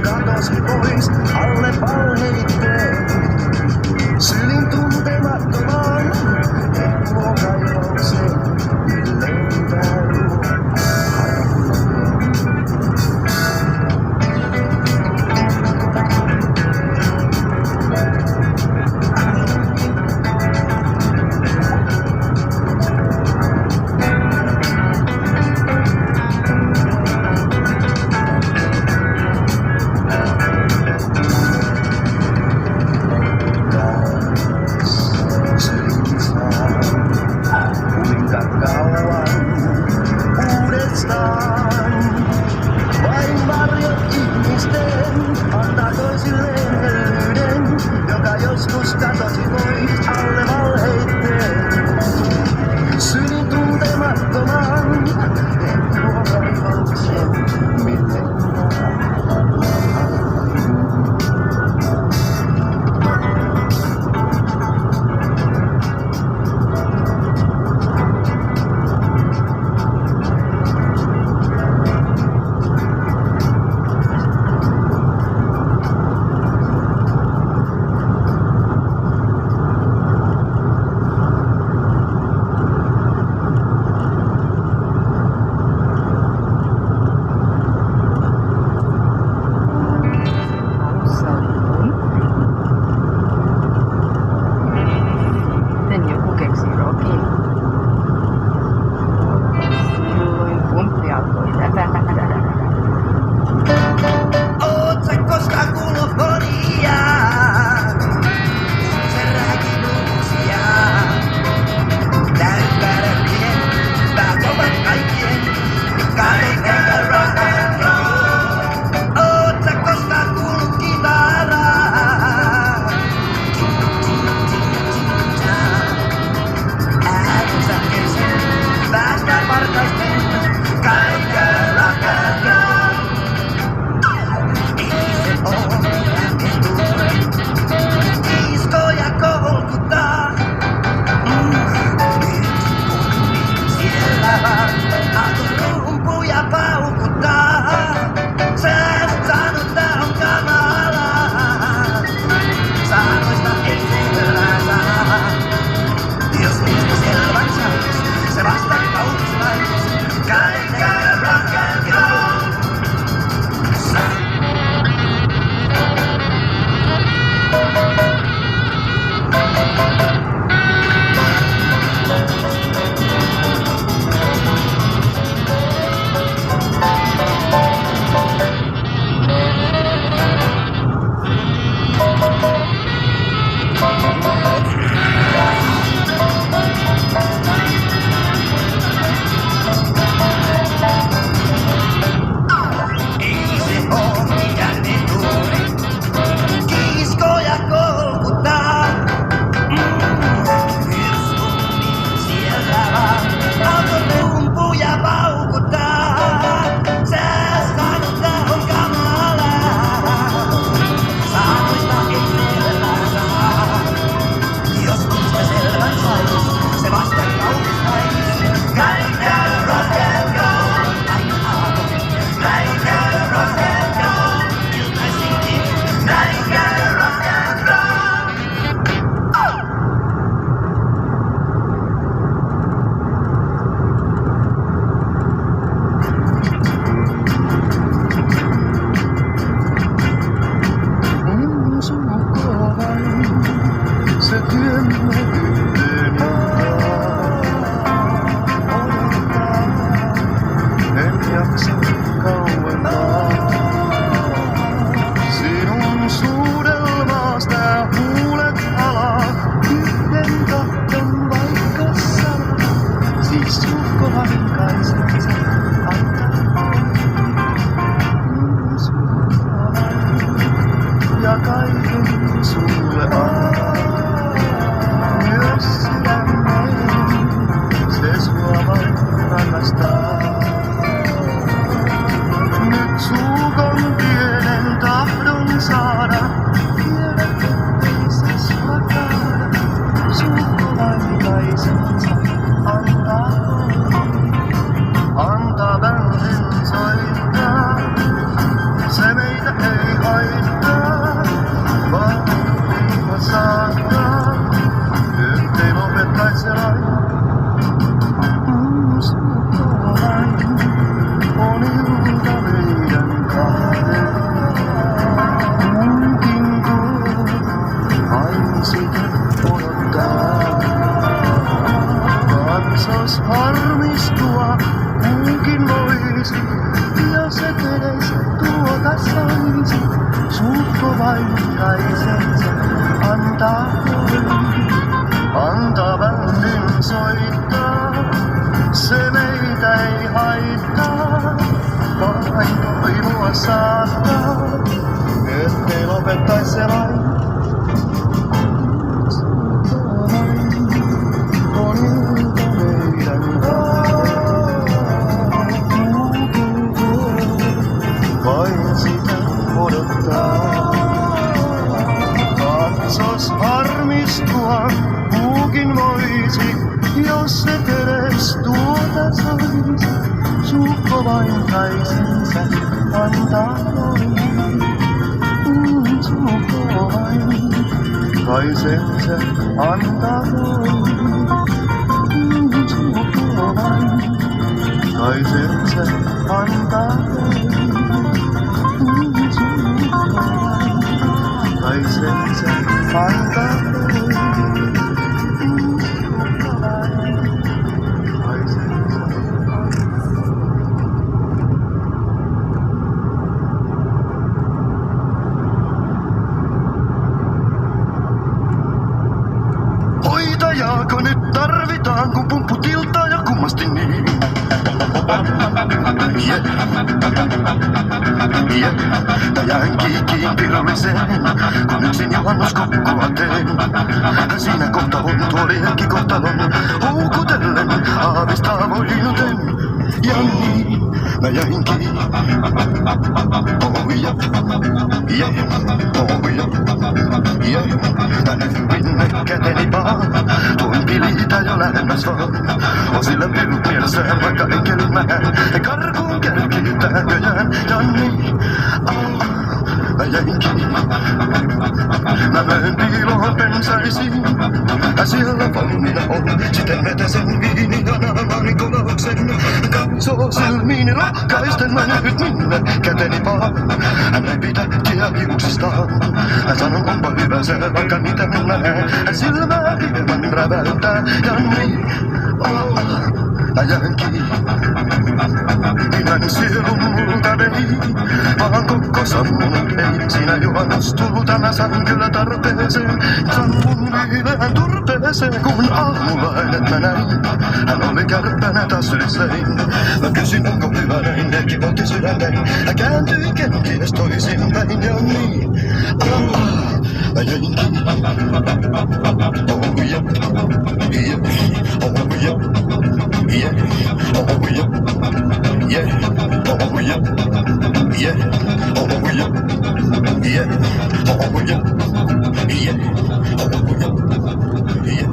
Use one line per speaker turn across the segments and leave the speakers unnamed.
katosi pois alle valheitteen. Sylin tuntemattomaan, et luo kaivaukseen, leipää luo. Vain varjot ihmisten antaa toisilleen hellyyden, joka joskus katosi pois alle valheitteen. Sylin tuntemattomaan, et luo kaivauksen millenkaan.
Antaa bändin soittaa, se meitä ei
olla saattaa, ettei lopettais se lain. On ilta meidän vain sitä odottaa. Katsos harmistua, muukin voisi, jos et edes tuota saisi. Suukko vain kaisinsä antaa noin. Suukko vain kaisensa antaa noin. Suukko vain kaisensa antaa noin. Suukko vain kaisensa antaa noin. Hoitajaako nyt tarvitaan, kun pumppu tiltaa ja kummasti niin? Täjään kiikiin pirulliseen, kun yksin juhannuskokkoa teen. Siinä kohta on tuo liekki kohtalon, houkutellen aavistaa voinuten. Ja niin mä jäin kiinni. Oh yeah. Tänne minne käteni vaan, tuon pilitä jo lähemmäs vaan. Osille pirut mielessään, vaikka enkelin mähän, ja karkuun kerkitään näköjään. Ja niin, mä jäin kiinni. Mä möin piiloon pensaisiin, siellä valmiina on. Sitten vetäsen viini ja naamaani kolauksen. Katsoo silmiini rohkaisten mä nyt minne käteni vaan. Hän ei pidä hiuksistaan. Hän sanon onpa hyvä se, vaikka niitä mä näen. Silmää hieman räväyttää ja niin, mä jään kiinni. Minän sielun multa vei, vaan koko sammunut ei. Siinä juhannustulta mä saan kyllä tarpeeseen. Sammun viileän turpeeseen, kun aamulla hänet mä näin. Hän oli kärppänä taas sylislein. Mä kysyin onko hyvä näin, ne kivotti sydäntäin. Hän kääntyi kenties toisinpäin ja niin. Mä jäin kiinni. Oh yeah. Oh yeah. Yeah. Oh yeah. Yeah. Oh yeah. Yeah. Oh yeah. Yeah. Oh yeah. Yeah. Oh yeah. Yeah.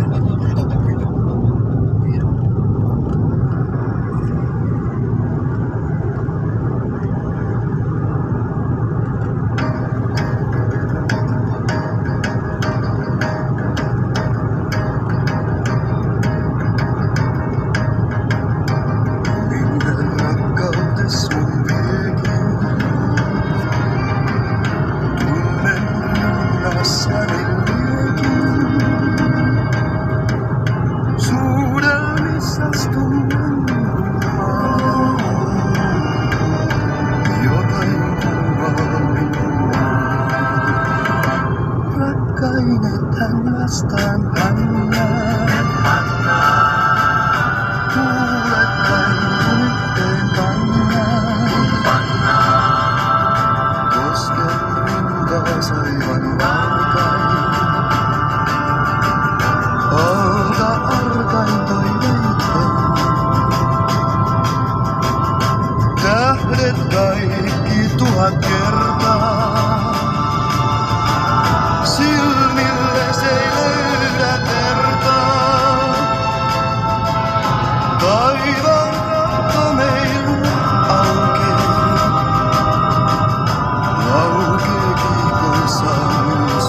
Vastaan kuulet kai yhteen pannaan. Kosken rintaas aivan valkain. Alta arkain toiveitten. Tähdet kaikki 1000 kertaa. Silmille se ei löydä vertaa. Taivaan katto meillä aukee. Laukee kiikoissa myös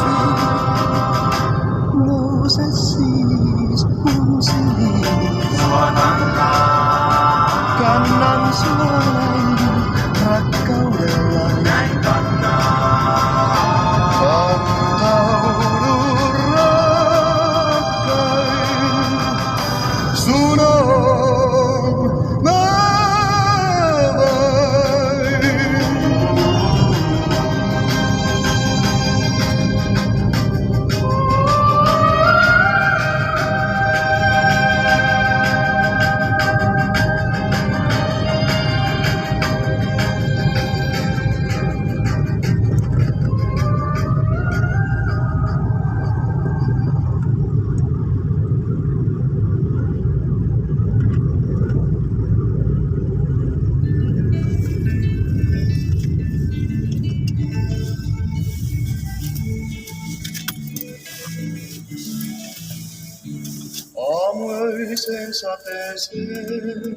Valkoiseen sateeseen,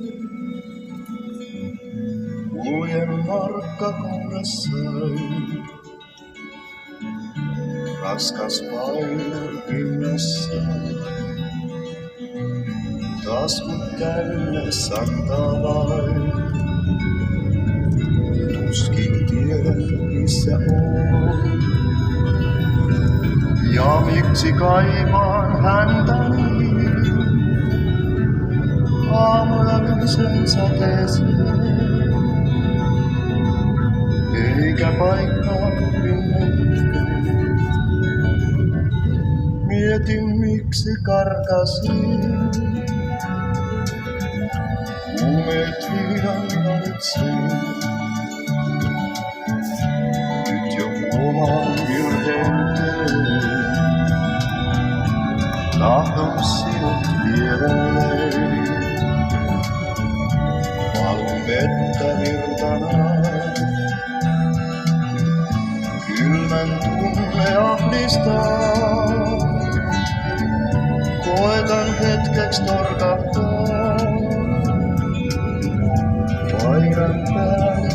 kuljen nurkkakuudessaan. Raskas paine rinnassa, taskut täynnä santaa vain. Tuskin tiedän missä oon, ja miksi kaipaan häntä niin. Aamuläisen sateeseen, eikä paikkaa minne. Mietin miksi karkasin, kuumeet viidan valitsin. Nyt jo oman virheen teen, tahdon sinut vierelleen. Valun vettä virtanaan, kylmän tunne ahdistaa. Koetan hetkeks torkahtaa, painan päälle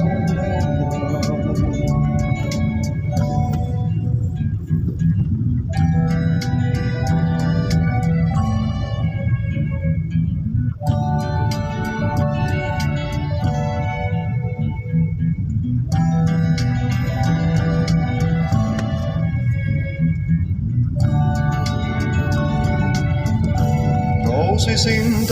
nousisin